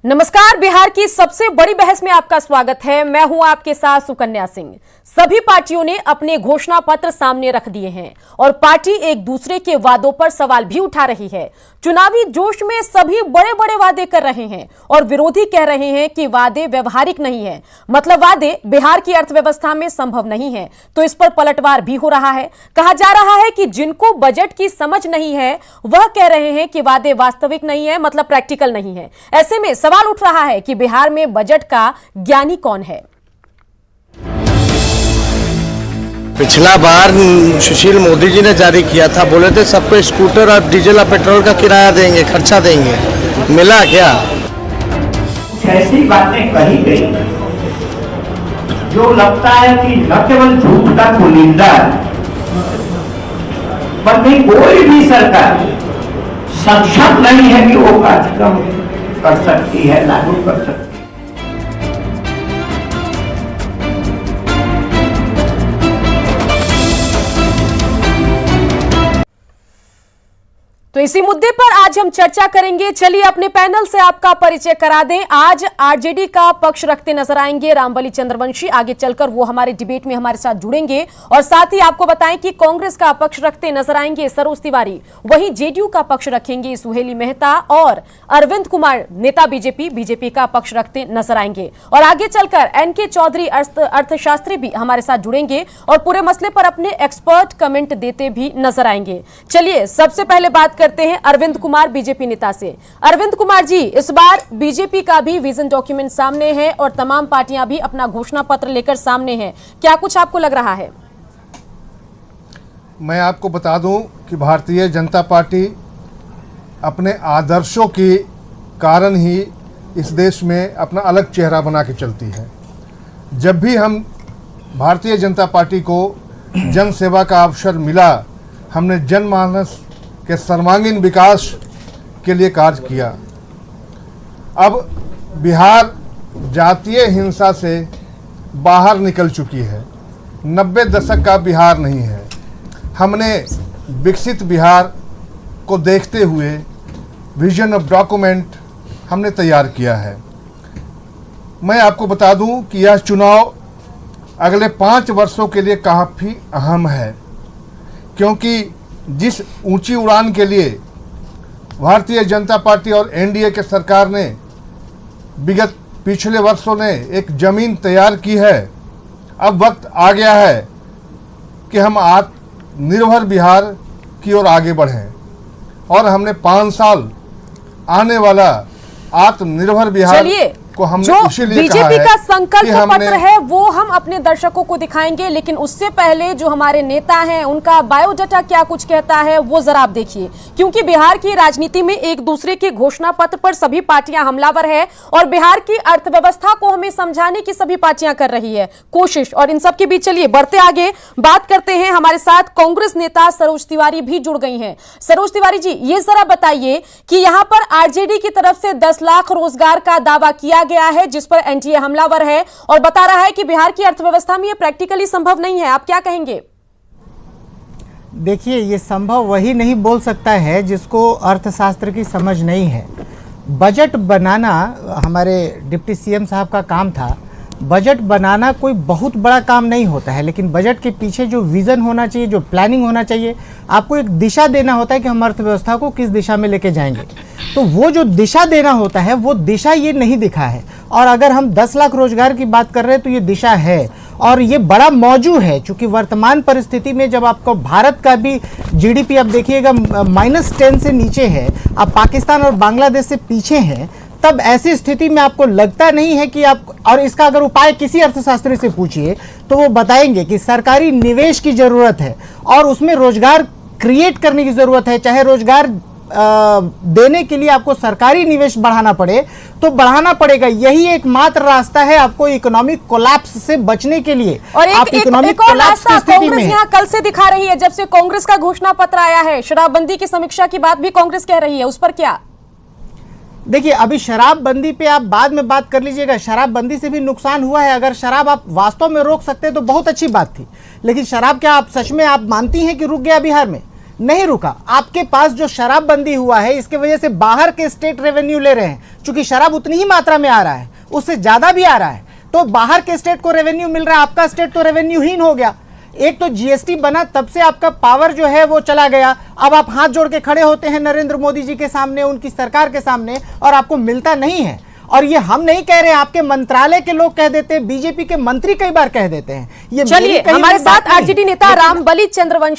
नमस्कार। बिहार की सबसे बड़ी बहस में आपका स्वागत है। मैं हूं आपके साथ सुकन्या सिंह। सभी पार्टियों ने अपने घोषणा पत्र सामने रख दिए हैं और पार्टी एक दूसरे के वादों पर सवाल भी उठा रही है। चुनावी जोश में सभी बड़े बड़े वादे कर रहे हैं और विरोधी कह रहे हैं कि वादे व्यवहारिक नहीं है, मतलब वादे बिहार की अर्थव्यवस्था में संभव नहीं है। तो इस पर पलटवार भी हो रहा है। कहा जा रहा है कि जिनको बजट की समझ नहीं है वह कह रहे हैं कि वादे वास्तविक नहीं है, मतलब प्रैक्टिकल नहीं है। ऐसे में सवाल उठ रहा है कि बिहार में बजट का ज्ञानी कौन है। पिछला बार सुशील मोदी जी ने जारी किया था, बोले थे सबको स्कूटर और डीजल और पेट्रोल का किराया देंगे, खर्चा देंगे। मिला क्या? ऐसी बातें कही गई जो लगता है कि न केवल झूठ का कुनिंदा है, बल्कि कोई भी सरकार सक्षम नहीं है कि वो कार्यक्रम कर सकती है, लागू कर सकती है। तो इसी मुद्दे पर आज हम चर्चा करेंगे। चलिए अपने पैनल से आपका परिचय करा दें। आज आरजेडी का पक्ष रखते नजर आएंगे रामबली चंद्रवंशी। आगे चलकर वो हमारे डिबेट में हमारे साथ जुड़ेंगे और साथ ही आपको बताएं कि कांग्रेस का पक्ष रखते नजर आएंगे सरोज तिवारी, वहीं जेडीयू का पक्ष रखेंगे सुहेली मेहता और अरविंद कुमार नेता बीजेपी का पक्ष रखते नजर आएंगे। और आगे चलकर एनके चौधरी अर्थशास्त्री भी हमारे साथ जुड़ेंगे और पूरे मसले पर अपने एक्सपर्ट कमेंट देते भी नजर आएंगे। चलिए सबसे पहले बात करते हैं अरविंद कुमार बीजेपी नेता से। अरविंद कुमार जी, इस बार बीजेपी का भी विजन डॉक्यूमेंट सामने है और तमाम पार्टियां भी अपना घोषणा पत्र लेकर सामने हैं, क्या कुछ आपको लग रहा है? मैं आपको बता दूं कि भारतीय जनता पार्टी अपने आदर्शों के कारण ही इस देश में अपना अलग चेहरा बना के चलती है। जब भी हम भारतीय जनता पार्टी को जन सेवा का अवसर मिला, हमने जनमानस के सर्वांगीण विकास के लिए कार्य किया। अब बिहार जातीय हिंसा से बाहर निकल चुकी है। 90 दशक का बिहार नहीं है। हमने विकसित बिहार को देखते हुए विजन ऑफ डॉक्यूमेंट हमने तैयार किया है। मैं आपको बता दूं कि यह चुनाव अगले 5 वर्षों के लिए काफ़ी अहम है, क्योंकि जिस ऊंची उड़ान के लिए भारतीय जनता पार्टी और एनडीए के सरकार ने विगत पिछले वर्षों ने एक जमीन तैयार की है, अब वक्त आ गया है कि हम आत्मनिर्भर बिहार की ओर आगे बढ़ें और हमने 5 साल आने वाला आत्मनिर्भर बिहार को हमने जो इसीलिए बीजेपी का संकल्प पत्र है वो हम अपने दर्शकों को दिखाएंगे, लेकिन उससे पहले जो हमारे नेता हैं उनका बायोडाटा क्या कुछ कहता है वो जरा आप देखिए। क्योंकि बिहार की राजनीति में एक दूसरे के घोषणा पत्र पर सभी पार्टियां हमलावर है और बिहार की अर्थव्यवस्था को हमें समझाने की सभी पार्टियां कर रही है कोशिश। और इन सब के बीच चलिए बढ़ते आगे बात करते हैं। हमारे साथ कांग्रेस नेता सरोज तिवारी भी जुड़ गई हैं। सरोज तिवारी जी, ये जरा बताइए कि यहाँ पर आरजेडी की तरफ से 10 लाख रोजगार का दावा किया गया है, जिस पर एनडीए हमलावर है और बता रहा है कि बिहार की अर्थव्यवस्था में यह प्रैक्टिकली संभव नहीं है। आप क्या कहेंगे? देखिए, ये संभव वही नहीं बोल सकता है जिसको अर्थशास्त्र की समझ नहीं है। बजट बनाना हमारे डिप्टी सीएम साहब का काम था। बजट बनाना कोई बहुत बड़ा काम नहीं होता है, लेकिन बजट के पीछे जो विज़न होना चाहिए, जो प्लानिंग होना चाहिए, आपको एक दिशा देना होता है कि हम अर्थव्यवस्था को किस दिशा में लेके जाएंगे। तो वो जो दिशा देना होता है वो दिशा ये नहीं दिखा है। और अगर हम 10 लाख रोजगार की बात कर रहे हैं तो ये दिशा है और ये बड़ा मौजू है, चूँकि वर्तमान परिस्थिति में जब आपको भारत का भी जीडीपी आप देखिएगा -10 से नीचे है, आप पाकिस्तान और बांग्लादेश से पीछे हैं, तब ऐसी स्थिति में आपको लगता नहीं है कि आप, और इसका अगर उपाय किसी अर्थशास्त्री से पूछिए तो वो बताएंगे कि सरकारी निवेश की ज़रूरत है और उसमें रोजगार क्रिएट करने की ज़रूरत है। चाहे रोजगार देने के लिए आपको सरकारी निवेश बढ़ाना पड़े तो बढ़ाना पड़ेगा। यही एकमात्र रास्ता है आपको इकोनॉमिक कोलैप्स से बचने के लिए। और एक और रास्ता कांग्रेस यहाँ कल से दिखा रही है, जब से कांग्रेस का घोषणा पत्र आया है। शराबबंदी की समीक्षा की बात भी कांग्रेस कह रही है, उस पर क्या? देखिए, अभी शराबबंदी पे आप बाद में बात कर लीजिएगा। शराबबंदी से भी नुकसान हुआ है। अगर शराब आप वास्तव में रोक सकते तो बहुत अच्छी बात थी, लेकिन शराब क्या आप सच में आप मानती हैं कि रुक गया बिहार में? नहीं रुका। आपके पास जो शराबबंदी हुआ है इसके वजह से बाहर के स्टेट रेवेन्यू ले रहे हैं, क्योंकि शराब उतनी ही मात्रा में आ रहा है, उससे ज्यादा भी आ रहा है, तो बाहर के स्टेट को रेवेन्यू मिल रहा है, आपका स्टेट तो रेवेन्यूहीन हो गया। एक तो जीएसटी बना तब से आपका पावर जो है वो चला गया। अब आप हाथ जोड़ के खड़े होते हैं नरेंद्र मोदी जी के सामने, उनकी सरकार के सामने, और आपको मिलता नहीं है। और ये हम नहीं कह रहे, आपके मंत्रालय के लोग कह देते हैं, बीजेपी के मंत्री कई बार कह देते हैं। ये चलिए, हमारे साथ आरजेडी नेता रामबली चंद्रवंशी